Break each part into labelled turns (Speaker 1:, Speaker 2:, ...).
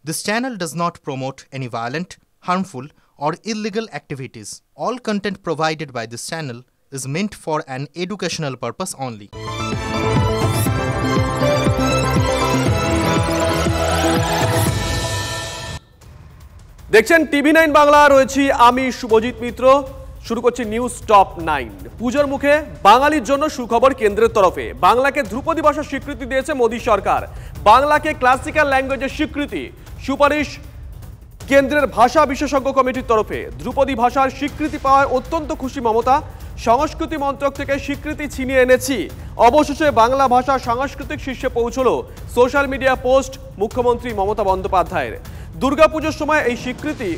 Speaker 1: This channel does not promote any violent, harmful, or illegal activities. All content provided by this channel is meant for an educational purpose only.
Speaker 2: দেখছেন টিভি9 বাংলা, রয়েছি আমি শুভজিৎ মিত্র। শুরু করছি news top 9। পূজার মুখে বাঙালির জন্য সুখবর কেন্দ্রের তরফে। বাংলাকে ধ্রুপদী ভাষার স্বীকৃতি দিয়েছে মোদী সরকার। বাংলাকে ক্লাসিক্যাল ল্যাঙ্গুয়েজের স্বীকৃতি সুপারিশ কেন্দ্রের ভাষা বিশেষজ্ঞ কমিটির তরফে। ধ্রুপদী ভাষার স্বীকৃতি পাওয়ায় অত্যন্ত খুশি মমতা। সংস্কৃতি মন্ত্রক থেকে স্বীকৃতি ছিনিয়ে এনেছি। অবশেষে বাংলা ভাষা সাংস্কৃতিক শীর্ষে পৌঁছলো সোশ্যাল মিডিয়া পোস্ট মুখ্যমন্ত্রী মমতা বন্দ্যোপাধ্যায়ের। দুর্গাপুজোর সময় এই স্বীকৃতি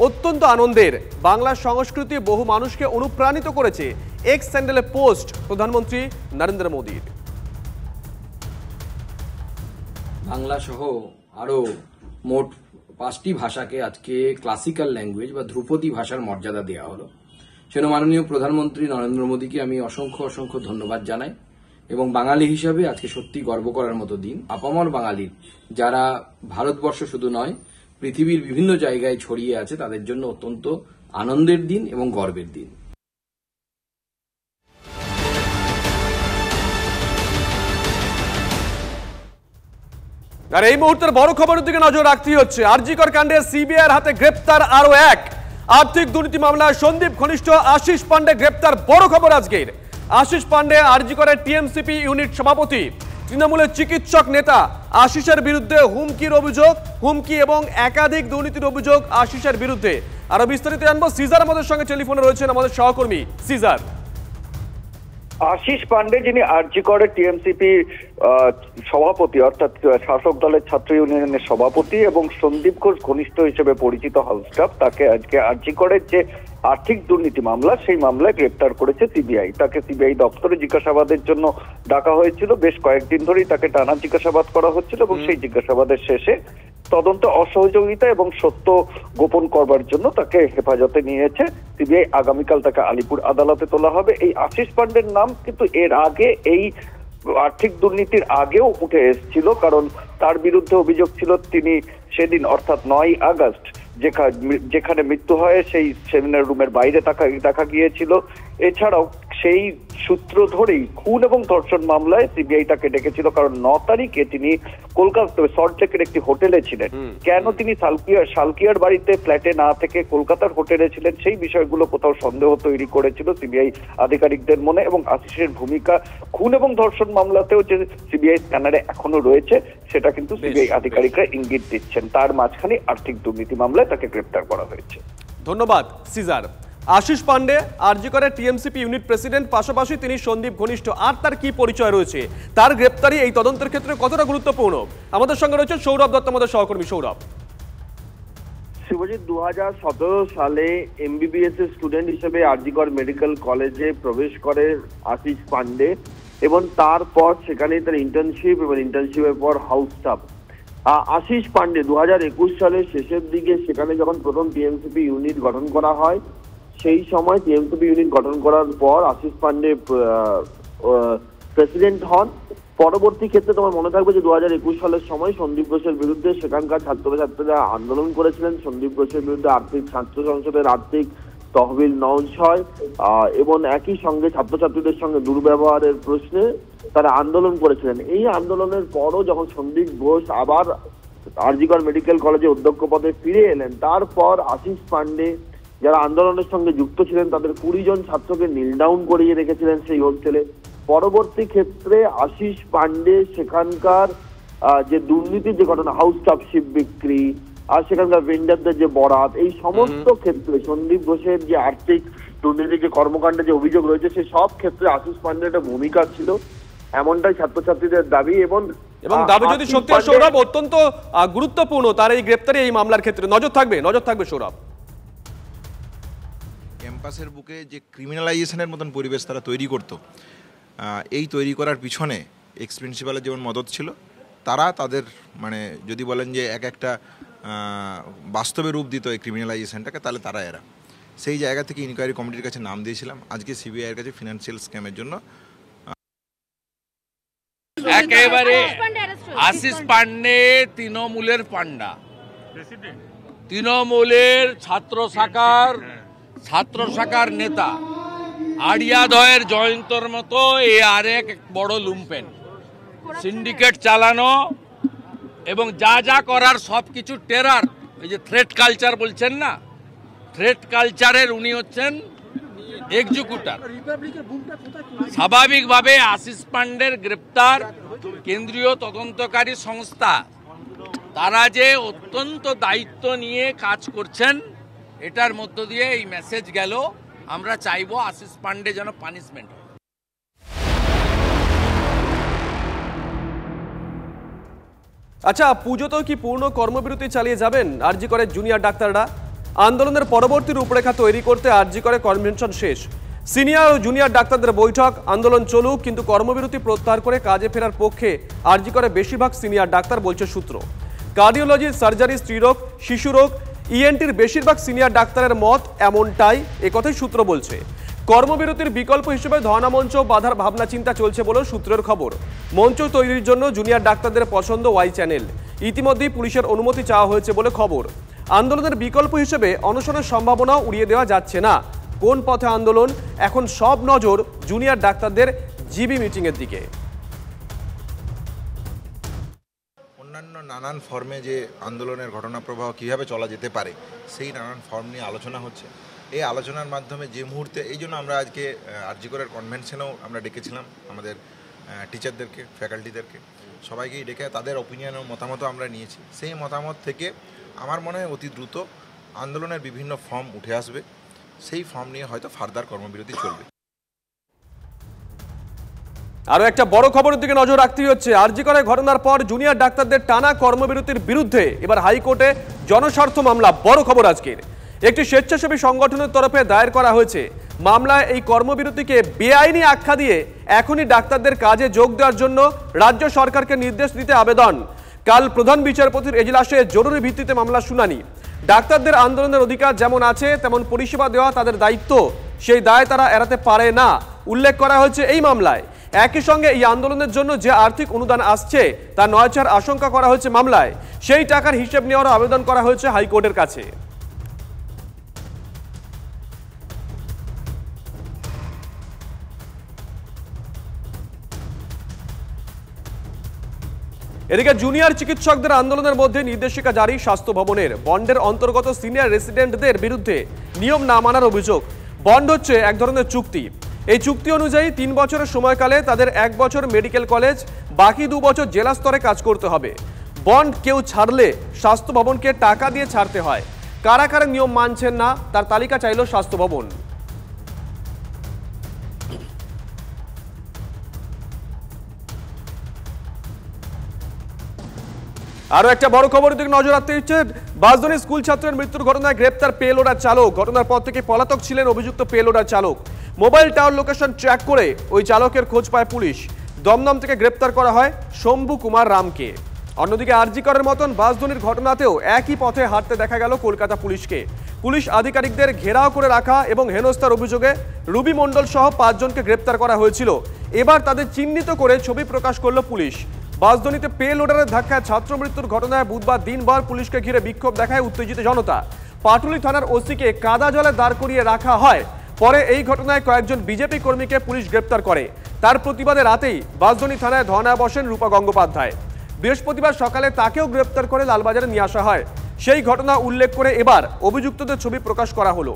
Speaker 2: অত্যন্ত আনন্দের। বাংলা সংস্কৃতি বহু মানুষকে অনুপ্রাণিত করেছে এক্স স্যান্ডেলে পোস্ট প্রধানমন্ত্রী নরেন্দ্র মোদীর।
Speaker 3: বাংলা সহ আরো মোট 5টি ভাষাকে আজকে ক্লাসিক্যাল ল্যাঙ্গুয়েজ বা ধ্রুপদী ভাষার মর্যাদা দেওয়া হলো। সেজন্য মাননীয় প্রধানমন্ত্রী নরেন্দ্র মোদীকে আমি অসংখ্য ধন্যবাদ জানাই এবং বাঙালি হিসাবে আজকে সত্যি গর্ব করার মতো দিন। আপামর বাঙালির যারা ভারতবর্ষ শুধু নয় পৃথিবীর বিভিন্ন জায়গায় ছড়িয়ে আছে তাদের জন্য অত্যন্ত আনন্দের দিন এবং গর্বের দিন।
Speaker 2: আর এই মুহূর্তের বড় খবরের দিকে নজর রাখতেই হচ্ছে। আরজিকর কাণ্ডে সিবিআইয়ের হাতে গ্রেপ্তার আরো এক। আর্থিক দুর্নীতি মামলায় সন্দীপ ঘনিষ্ঠ আশিস পান্ডে গ্রেপ্তার। বড় খবর আজকের। আশিস পান্ডে আরজিকরের টিএমসিপি ইউনিট সভাপতি, তৃণমূলের চিকিৎসক নেতা। আশিসের বিরুদ্ধে হুমকি এবং একাধিক দুর্নীতির অভিযোগ আশিসের বিরুদ্ধে। আরো বিস্তারিত জানবো। সিজার আমাদের সঙ্গে টেলিফোনে রয়েছেন, আমাদের সহকর্মী সিজার।
Speaker 4: আশিস পান্ডে, যিনি আরজিকরের টিএমসিপি সভাপতি অর্থাৎ শাসক দলের ছাত্র ইউনিয়নের সভাপতি এবং সন্দীপ ঘোষ ঘনিষ্ঠ হিসেবে পরিচিত হাউস স্টাফ, তাকে আজকে আরজিকরের যে আর্থিক দুর্নীতি মামলা সেই মামলায় গ্রেপ্তার করেছে সিবিআই। তাকে সিবিআই দপ্তরে জিজ্ঞাসাবাদের জন্য ডাকা হয়েছিল। বেশ কয়েকদিন ধরেই তাকে টানা জিজ্ঞাসাবাদ করা হচ্ছিল এবং সেই জিজ্ঞাসাবাদের শেষে তদন্ত অসহযোগিতা এবং সত্য গোপন করবার জন্য তাকে হেফাজতে নিয়েছে সিবিআই। আগামীকাল তাকে আলিপুর আদালতে তোলা হবে। এই আশিস পান্ডের নাম কিন্তু এর আগে এই আর্থিক দুর্নীতির আগেও উঠে এসেছিল, কারণ তার বিরুদ্ধে অভিযোগ ছিল তিনি সেদিন অর্থাৎ 9 আগস্ট যেখানে মৃত্যু হয় সেই সেমিনার রুমের বাইরে দেখা গিয়েছিল। এছাড়াও সেই সূত্র ধরেই খুন এবং ধর্ষণ মামলায় সিবিআই তাকে ডেকেছিল, কারণ 9 তারিখে তিনি কলকাতা সল্টলেকের একটি হোটেলে ছিলেন। কেন তিনি শালকিয়ার বাড়িতে ফ্ল্যাটে না থেকে কলকাতার হোটেলে ছিলেন সেই বিষয়গুলো কোথাও সন্দেহ তৈরি করেছিল সিবিআই আধিকারিকদের মনে। এবং আশিসের ভূমিকা খুন এবং ধর্ষণ মামলাতেও যে সিবিআই স্ক্যানারে এখনো রয়েছে সেটা কিন্তু সিবিআই আধিকারিকরা ইঙ্গিত দিচ্ছেন। তার মাঝখানে আর্থিক দুর্নীতি মামলায় তাকে গ্রেপ্তার করা হয়েছে।
Speaker 2: ধন্যবাদ সিজার। আশিস পান্ডে আরজিকরের টিএমসিপি ইউনিট প্রেসিডেন্ট, পাশাপাশি তিনি সন্দীপ ঘনিষ্ঠ। আর তার কি পরিচয় রয়েছে, তার গ্রেপ্তারি এই তদন্তের ক্ষেত্রে কতটা গুরুত্বপূর্ণ, আমাদের সঙ্গে রয়েছে সৌরভ দত্ত, আমাদের সহকর্মী। সৌরভ।
Speaker 5: শিবজিৎ, 2017 সালে এমবিবিএস এর স্টুডেন্ট হিসেবে আরজিকর মেডিকেল কলেজে প্রবেশ করে আশিস পান্ডে এবং তারপর সেখানে তার ইন্টার্নশিপ এবং ইন্টার্নশিপের পর হাউস স্টাফ। আশিস পান্ডে 2021 সালের শেষের দিকে সেখানে যখন প্রথম টিএমসিপি ইউনিট গঠন করা হয়, সেই সময় টিএমসিপি ইউনিট গঠন করার পর আশিস পান্ডে প্রেসিডেন্ট হন। পরবর্তী ক্ষেত্রে তোমার মনে থাকবে যে 2021 সালের সময় সন্দীপ ঘোষের বিরুদ্ধে সেখানকার ছাত্রছাত্রীরা আন্দোলন করেছিলেন। সন্দীপ ঘোষের বিরুদ্ধে ছাত্র সংসদের আর্থিক তহবিল নঞ্চ হয় এবং একই সঙ্গে ছাত্রছাত্রীদের সঙ্গে দুর্ব্যবহারের প্রশ্নে তারা আন্দোলন করেছিলেন। এই আন্দোলনের পরও যখন সন্দীপ ঘোষ আবার আরজিকর মেডিকেল কলেজে অধ্যক্ষ পদে ফিরে এলেন, তারপর আশিস পান্ডে যারা আন্দোলনের সঙ্গে যুক্ত ছিলেন তাদের 20 জন ছাত্রকে নীল ডাউন করিয়ে রেখেছিলেন সেই হোস্টেলে। পরবর্তী ক্ষেত্রে আশিস পান্ডে সেখানকার যে দুর্নীতির যে ঘটনা, হাউস স্টাফশিপ বিক্রি আর সেখানকার ভেন্ডারদের যে বরাত, এই সমস্ত ক্ষেত্রে সন্দীপ ঘোষের যে আর্থিক দুর্নীতির যে কর্মকাণ্ডে যে অভিযোগ রয়েছে সেই সব ক্ষেত্রে আশিস পান্ডের একটা ভূমিকা ছিল, এমনটাই ছাত্রছাত্রীদের দাবি। এবং
Speaker 2: দাবি যদি সত্যি হয় সৌরভ, অত্যন্ত গুরুত্বপূর্ণ তার এই গ্রেপ্তারি এই মামলার ক্ষেত্রে। নজর থাকবে সৌরভ।
Speaker 6: ক্যাম্পাসের বুকে যে ক্রিমিনালাইজেশনের মতন পরিবেশ তারা তৈরি করত, এই তৈরি করার পিছনে এক্স প্রিন্সিপালের যেমন মদত ছিল, তারা তাদের মানে যদি বলেন যে একটা বাস্তবে রূপ দিত এই ক্রিমিনালাইজেশনটাকে, তাহলে তারা এরা সেই জায়গা থেকে ইনকোয়ারি কমিটির কাছে নাম দিয়েছিলাম। আজকে সিবিআইয়ের কাছে ফিনান্সিয়াল স্ক্যামের জন্য
Speaker 7: একেবারে আশিস পান্ডে তৃণমূলের পান্ডা, তৃণমূলের ছাত্র শাখার নেতা আড়িয়াদয়ের জয়ন্তর মতো এ আরেক বড় লুম্পেন সিন্ডিকেট চালানো এবং যা যা করার সব কিছু টেরার, এই যে থ্রেট কালচার বলছেন না, থ্রেট কালচারের উনি হচ্ছেন এক্সিকিউটর। স্বাভাবিকভাবে আশিস পান্ডের গ্রেপ্তার কেন্দ্রীয় তদন্তকারী সংস্থা, তারা যে অত্যন্ত দায়িত্ব নিয়ে কাজ করছেন, এটার মধ্য দিয়ে এই মেসেজ গেল। আমরা চাইবো আশিস পান্ডে যেন পানিশমেন্ট হয়।
Speaker 2: আচ্ছা, পুজোতেও কি পূর্ণ কর্মবিরতি চালিয়ে যাবেন আরজি করে জুনিয়র ডাক্তাররা? আন্দোলনের পরবর্তী রূপরেখা তৈরি করতে আরজি করে কনভেনশন শেষ। সিনিয়র ও জুনিয়র ডাক্তারদের বৈঠক, আন্দোলন চলুক কিন্তু কর্মবিরতি প্রত্যাহার করে কাজে ফেরার পক্ষে আরজি করে বেশিরভাগ সিনিয়র ডাক্তার বলছে সূত্র। কার্ডিওলজি, সার্জারি, স্ত্রীরোগ, শিশুরোগ, ইএনটির বেশিরভাগ সিনিয়র ডাক্তারের মত এমনটাই, একথাই সূত্র বলছে। কর্মবিরতির বিকল্প হিসেবে ধর্ণা মঞ্চ বাধার ভাবনা চিন্তা চলছে বলেও সূত্রের খবর। মঞ্চ তৈরির জন্য জুনিয়র ডাক্তারদের পছন্দ ওয়াই চ্যানেল। ইতিমধ্যেই পুলিশের অনুমতি চাওয়া হয়েছে বলে খবর। আন্দোলনের বিকল্প হিসেবে অনশনের সম্ভাবনাও উড়িয়ে দেওয়া যাচ্ছে না। কোন পথে আন্দোলন? এখন সব নজর জুনিয়র ডাক্তারদের জিবি মিটিংয়ের দিকে।
Speaker 6: অন্যান্য নানান ফর্মে যে আন্দোলনের ঘটনা প্রবাহ কীভাবে চলা যেতে পারে, সেই নানান ফর্ম নিয়ে আলোচনা হচ্ছে। এই আলোচনার মাধ্যমে যে মুহূর্তে, এই জন্য আমরা আজকে আরজি করের কনভেনশনেও আমরা ডেকেছিলাম আমাদের টিচারদেরকে, ফ্যাকাল্টিদেরকে, সবাইকেই ডেকে তাদের ওপিনিয়ন ও মতামত আমরা নিয়েছি। সেই মতামত থেকে আমার মনে হয় অতি দ্রুত আন্দোলনের বিভিন্ন ফর্ম উঠে আসবে। সেই ফর্ম নিয়ে হয়তো ফার্দার কর্মবিরতি চলবে।
Speaker 2: আরো একটা বড় খবরের দিকে নজর রাখতেই হচ্ছে। আরজি করে ঘটনার পর জুনিয়র ডাক্তারদের টানা কর্মবিরতির বিরুদ্ধে এবার হাইকোর্টে জনস্বার্থ মামলা। বড় খবর আজকের। একটি স্বেচ্ছাসেবী সংগঠনের তরফে দায়ের করা হয়েছে মামলায়। এই কর্মবিরতিকে বেআইনি আখ্যা দিয়ে এখনই ডাক্তারদের কাজে যোগ দেওয়ার জন্য রাজ্য সরকারকে নির্দেশ দিতে আবেদন। কাল প্রধান বিচারপতির এজলাসে জরুরি ভিত্তিতে মামলা শুনানি। ডাক্তারদের আন্দোলনের অধিকার যেমন আছে তেমন পরিষেবা দেওয়া তাদের দায়িত্ব, সেই দায় তারা এড়াতে পারে না উল্লেখ করা হয়েছে এই মামলায়। একই সঙ্গে এই আন্দোলনের জন্য যে আর্থিক অনুদান আসছে তা নয়ছাড় আশঙ্কা করা হয়েছে মামলায়। সেই টাকার হিসেব নেওয়ার আবেদন করা হয়েছে হাইকোর্টের কাছে। এদিকে জুনিয়র চিকিৎসকদের আন্দোলনের মধ্যে নির্দেশিকা জারি স্বাস্থ্য ভবনের। বন্ডের অন্তর্গত সিনিয়র রেসিডেন্টদের বিরুদ্ধে নিয়ম না মানার অভিযোগ। বন্ড হচ্ছে এক ধরনের চুক্তি। এই চুক্তি অনুযায়ী 3 বছরের সময়কালে তাদের 1 বছর মেডিকেল কলেজ, বাকি 2 বছর জেলা স্তরে কাজ করতে হবে। বন্ড কেউ ছাড়লে স্বাস্থ্য ভবনকে টাকা দিয়ে ছাড়তে হয়। কারা কারা নিয়ম মানছেন না তার তালিকা চাইল স্বাস্থ্য ভবন। আরো একটা বড় খবরের দিকে নজর রাখতে হচ্ছে। বাসদনী স্কুল ছাত্রের মৃত্যুর ঘটনায় গ্রেপ্তার পেলোডার চালক। ঘটনার পর থেকে পলাতক ছিলেন অভিযুক্ত পেলোডার চালক। মোবাইল টাওয়ার লোকেশন ট্র্যাক করে ওই চালকের খোঁজ পায় পুলিশ। দমদম থেকে গ্রেপ্তার করা হয় শম্ভু কুমার রামকে। অন্যদিকে আরজি করের মতন বাসদনীর ঘটনাতেও একই পথে হাঁটতে দেখা গেল কলকাতা পুলিশকে। পুলিশ আধিকারিকদের ঘেরাও করে রাখা এবং হেনস্থার অভিযোগে রুবি মণ্ডল সহ 5 জনকে গ্রেপ্তার করা হয়েছিল। এবার তাদের চিহ্নিত করে ছবি প্রকাশ করল পুলিশ। বাসদনীতে পে লোডারের ধাক্কায় ছাত্র মৃত্যুর ঘটনায় বুধবার দিনভর পুলিশকে ঘিরে বিক্ষোভ দেখায় উত্তেজিত জনতা। পাটুলি থানার ওসিকে কাদা জলে দাঁড় করিয়ে রাখা হয়। পরে এই ঘটনায় কয়েকজন বিজেপি কর্মীকে পুলিশ গ্রেপ্তার করে। তার প্রতিবাদে রাতেই বাসদনী থানায় ধর্নায় বসেন রূপা গঙ্গোপাধ্যায়। বৃহস্পতিবার সকালে তাকেও গ্রেপ্তার করে লালবাজারে নিয়ে আসা হয়। সেই ঘটনা উল্লেখ করে এবার অভিযুক্তদের ছবি প্রকাশ করা হলো।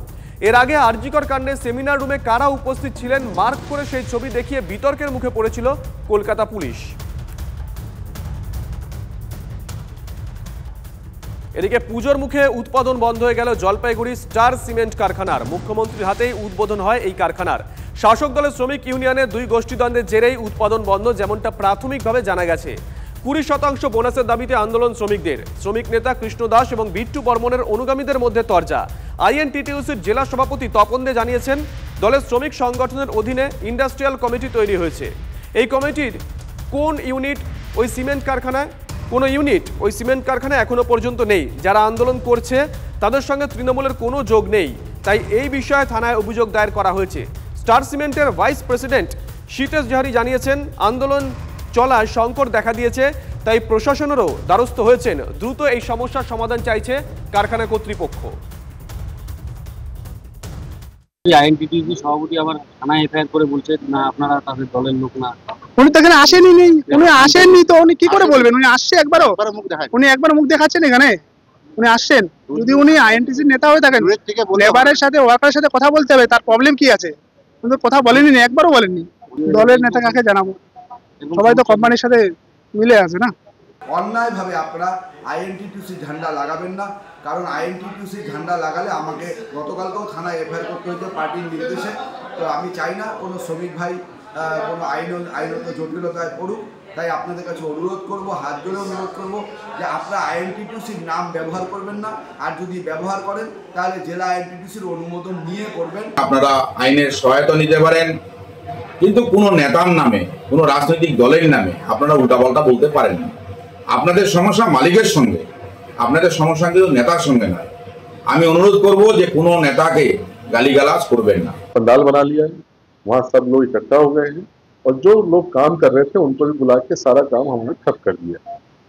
Speaker 2: এর আগে আরজিকর কাণ্ডে সেমিনার রুমে কারা উপস্থিত ছিলেন মার্ক করে সেই ছবি দেখিয়ে বিতর্কের মুখে পড়েছিল কলকাতা পুলিশ। এদিকে পুজোর মুখে উৎপাদন বন্ধ হয়ে গেল জলপাইগুড়ি স্টার সিমেন্ট কারখানার। মুখ্যমন্ত্রীর হাতেই উদ্বোধন হয় এই কারখানার। শাসক দলের শ্রমিক ইউনিয়নের 2 গোষ্ঠীদ্বন্দ্বের জেরেই উৎপাদন বন্ধ, যেমনটা প্রাথমিকভাবে জানা গেছে। 20% বোনাসের দাবিতে আন্দোলন শ্রমিকদের। শ্রমিক নেতা কৃষ্ণ দাস এবং বিট্টু বর্মনের অনুগামীদের মধ্যে তরজা। আইএনটিটিউসির জেলা সভাপতি তপন দে জানিয়েছেন, দলের শ্রমিক সংগঠনের অধীনে ইন্ডাস্ট্রিয়াল কমিটি তৈরি হয়েছে। এই কমিটির কোন ইউনিট ওই সিমেন্ট কারখানায় কোনো ইউনিট ওই সিমেন্ট কারখানায় এখনো পর্যন্ত নেই। যারা আন্দোলন করছে তাদের সঙ্গে তৃণমূলের কোনো যোগ নেই, তাই এই বিষয়ে থানায় অভিযোগ দায়ের করা হয়েছে। স্টার সিমেন্টের ভাইস প্রেসিডেন্ট শীতেশ জাহারি জানিয়েছেন, আন্দোলন চলায় সংকট দেখা দিয়েছে, তাই প্রশাসনেরও দ্বারস্থ হয়েছেন। দ্রুত এই সমস্যার সমাধান চাইছে কারখানা কর্তৃপক্ষ।
Speaker 8: আইএনটিটিউসি সভাপতি আবার থানায় এফআইআর করে বলছে না আপনারা তাদের দলের লোক না।
Speaker 9: উনি তো এখানে আসেনি, উনি আসেননি তো উনি কি করে বলবেন? উনি আসছে একবারও, উনি একবার মুখ দেখাচ্ছেন এখানে? উনি আসছেন? যদি উনি আইএনটিসির নেতা হয়ে থাকেন, লেবারের সাথে ওয়ার্কারের সাথে কথা বলতে হবে, তার প্রবলেম কি আছে? কিন্তু কথা বলেনি, একবারও বলেননি। দলের নেতা কাকে জানাবো? সবাই তো কোম্পানির সাথে মিলে আছে না।
Speaker 10: অন্যায়ভাবে আপনারা আইএনটিটিউসি ঝান্ডা লাগাবেন না, কারণ আইএনটিটিউসি ঝান্ডা লাগালে আমাকে গতকালকেও থানায় এফআইআর করতে হয়েছে পার্টির নির্দেশে। তো আমি চাই না কোনো শ্রমিক ভাই কোনো আইনত জটিলতায় পড়ুক। তাই আপনাদের কাছে অনুরোধ করব, হাত ধরে অনুরোধ করব যে আপনারা আইএনটিটিউসির নাম ব্যবহার করবেন না, আর যদি ব্যবহার করেন তাহলে জেলা আইএনটিটিউসির অনুমোদন নিয়ে করবেন।
Speaker 11: আপনারা আইনের সহায়তা নিতে পারেন, কিন্তু কোনো নেতার নামে, কোনো রাজনৈতিক দলের নামে আপনারা উল্টাপাল্টা বলতে পারেন না। আপনাদের সমস্যা মালিকের সঙ্গে, আপনাদের সমস্যা কিন্তু নেতার সঙ্গে নয়। আমি অনুরোধ করব যে কোনো নেতাকে গালিগালাজ করবেন না।
Speaker 12: पंडाल बना लिया है, वहाँ सब लोग इकट्ठा हो गए हैं और जो लोग काम कर रहे थे उनको भी बुला के सारा काम हमने ठप कर दिया।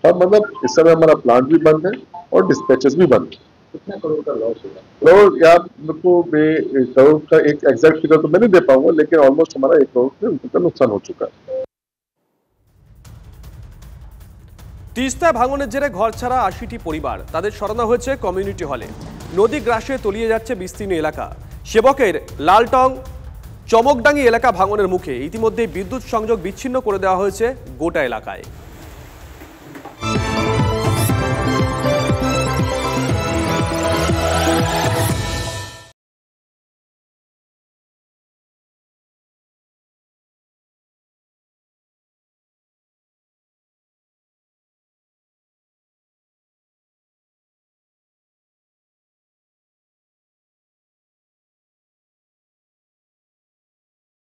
Speaker 12: अब मतलब इस समय हमारा प्लांट भी बंद है और डिस्पैचेस भी बंद है। कितने करोड़ का लॉस होगा? करोड़ यार मेरे को करोड़ का एक एग्जैक्ट फिगर तो मैं नहीं दे पाऊंगा, लेकिन ऑलमोस्ट हमारा 1 करोड़ का नुकसान हो चुका है।
Speaker 2: তিস্তা ভাঙনের জেরে ঘর ছাড়া ৮০টি পরিবার, তাদের সরানো হয়েছে কমিউনিটি হলে। নদী গ্রাসে তলিয়ে যাচ্ছে বিস্তীর্ণ এলাকা। সেবকের লালটং চমকডাঙ্গি এলাকা ভাঙনের মুখে ইতিমধ্যে বিদ্যুৎ সংযোগ বিচ্ছিন্ন করে দেওয়া হয়েছে গোটা এলাকায়।